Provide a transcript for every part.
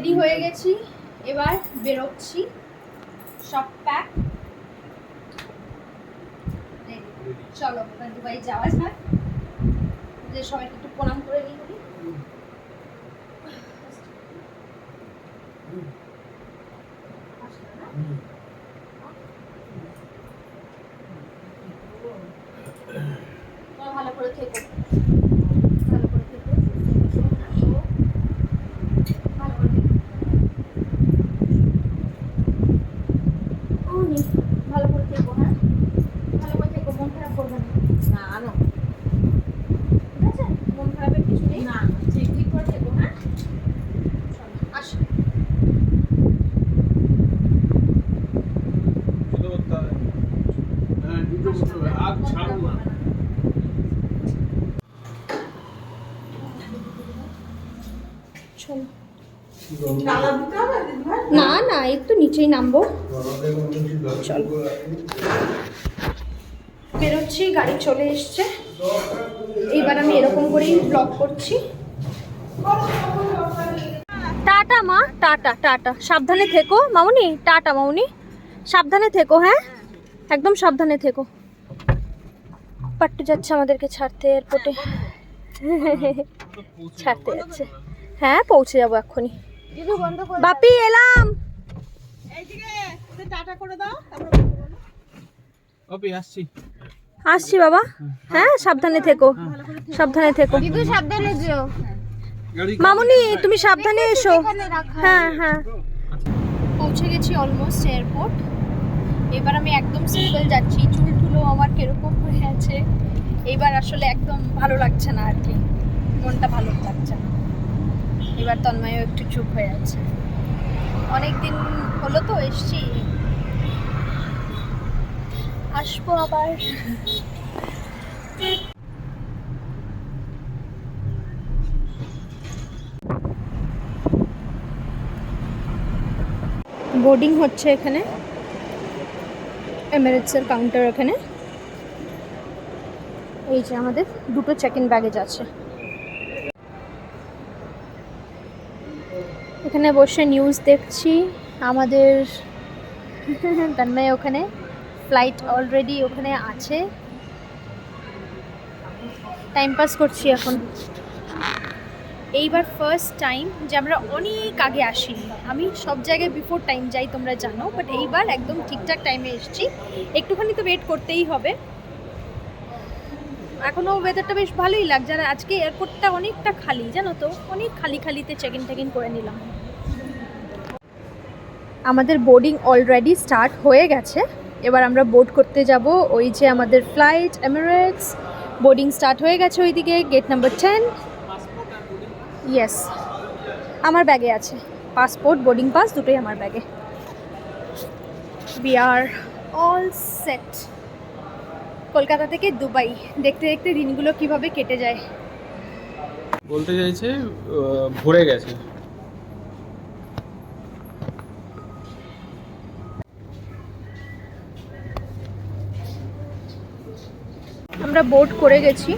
Ready হয়ে গেছি, এবার বেরোচ্ছি। সব প্যাক, চলো দুবাই যাওয়া যাক। যে সবাইকে একটু প্রণাম করে নিই। ভালো করে থেকো, ভালো করে থেকো, ভালো করে থেকো, ভালো করে থেকো। হ্যাঁ, ভালো করে থেকো, মন খারাপ করবে না। না না, ঠিক আছে, মন খারাপের কিছু নেই। না, ঠিক ঠিক করে থেকো। হ্যাঁ, আসো। না না, একটু নিচেই নামবো। চলো, বেরোচ্ছি, গাড়ি চলে এসছে। এইবার আমি এরকম করেই ব্লগ করছি। টাটা মা, টাটা টাটা, সাবধানে থেকো মামুনি। টাটা মামুনি, সাবধানে থেকো। হ্যাঁ, একদম সাবধানে থেকো। পাট্টু যাচ্ছে আমাদেরকে ছাড়তে এয়ারপোর্টে। ছাড়তে যাচ্ছে। হ্যাঁ, পৌঁছে যাবো এক্ষুনি। বাপি এলাম। আসছি বাবা। হ্যাঁ, সাবধানে থেকো, সাবধানে থেকো। সাবধানে যেও মামুনি, তুমি সাবধানে এসো। হ্যাঁ হ্যাঁ, পৌঁছে গেছি অলমোস্ট এয়ারপোর্ট। এবার আমি একদম সিম্পল যাচ্ছি। চুল টুলো আমার কিরকম হয়ে আছে, এবার আসলে একদম ভালো লাগছে না আর কি, মনটা ভালো লাগছে না। এবার তন্ময়ও একটু চুপ হয়ে আছে। অনেকদিন হলো তো এসছি, আসবো আবার। বোর্ডিং হচ্ছে এখানে, এমিরেটসের কাউন্টার এখানে। এই যে আমাদের দুটো চেক ইন ব্যাগেজ আছে। এখানে বসে নিউজ দেখছি আমাদের। তন্ময় ওখানে, ফ্লাইট অলরেডি ওখানে আছে, টাইম পাস করছি এখন। এইবার ফার্স্ট টাইম যে আমরা অনেক আগে আসিনি। আমি সব জায়গায় বিফোর টাইম যাই, তোমরা জানো, বাট এইবার একদম ঠিকঠাক টাইমে এসেছি। একটুখানি তো ওয়েট করতেই হবে। এখনও ওয়েদারটা বেশ ভালোই লাগছে, আর আজকে এয়ারপোর্টটা অনেকটা খালি, জানো তো, অনেক খালি খালিতে চেক ইন করে নিলাম। আমাদের বোর্ডিং অলরেডি স্টার্ট হয়ে গেছে। এবার আমরা বোর্ড করতে যাব। ওই যে আমাদের ফ্লাইট এমিরেটস, বোর্ডিং স্টার্ট হয়ে গেছে ওইদিকে, গেট নাম্বার 10। ইয়েস, আমার ব্যাগে আছে পাসপোর্ট, বোর্ডিং পাস দুটোই আমার ব্যাগে। We are all set. Kolkata থেকে দুবাই, দেখতে দেখতে দিনগুলো কিভাবে কেটে যায়। বলতে চাইছে ভরে গেছে। আমরা বোর্ড করে গেছি।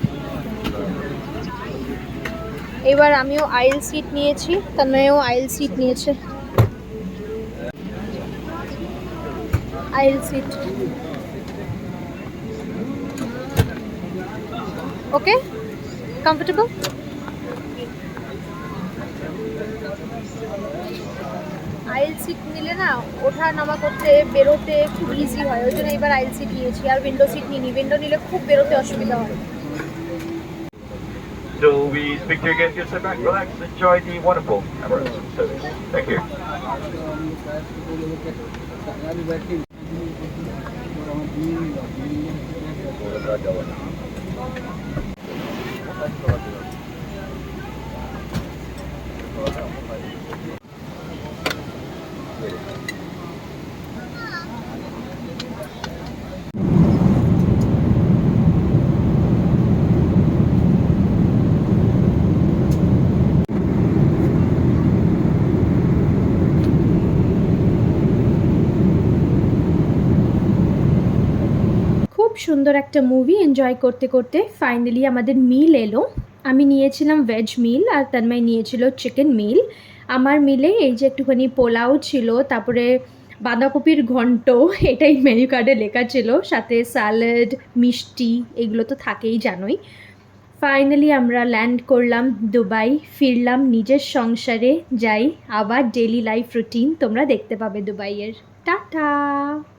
এবার আমিও আইল সিট নিয়েছি, তন্ময়ও আইল সিট নিয়েছে। আইল সিট ওকে, কমফোর্টেবল। আইল সিট নিলে না ওঠা নামা করতে, বেরোতে খুব ইজি হয়, ওই জন্য এবার আইল সিট নিয়েছি। আর উইন্ডো সিট নিইনি, উইন্ডো নিলে খুব বেরোতে অসুবিধা হয়। So we speak to you again, just sit back, relax, enjoy the wonderful Emirates service. Thank you. সুন্দর একটা মুভি এনজয় করতে করতে ফাইনালি আমাদের মিল এলো। আমি নিয়েছিলাম ভেজ মিল আর তন্ময় নিয়েছিল চিকেন মিল। আমার মিলে এই যে একটুখানি পোলাও ছিল, তারপরে বাঁধাকপির ঘন্ট, এটাই মেনু কার্ডে লেখা ছিল, সাথে স্যালাড, মিষ্টি, এগুলো তো থাকেই জানোই। ফাইনালি আমরা ল্যান্ড করলাম দুবাই, ফিরলাম নিজের সংসারে, যাই আবার ডেলি লাইফ রুটিন তোমরা দেখতে পাবে দুবাইয়ের। টাটা।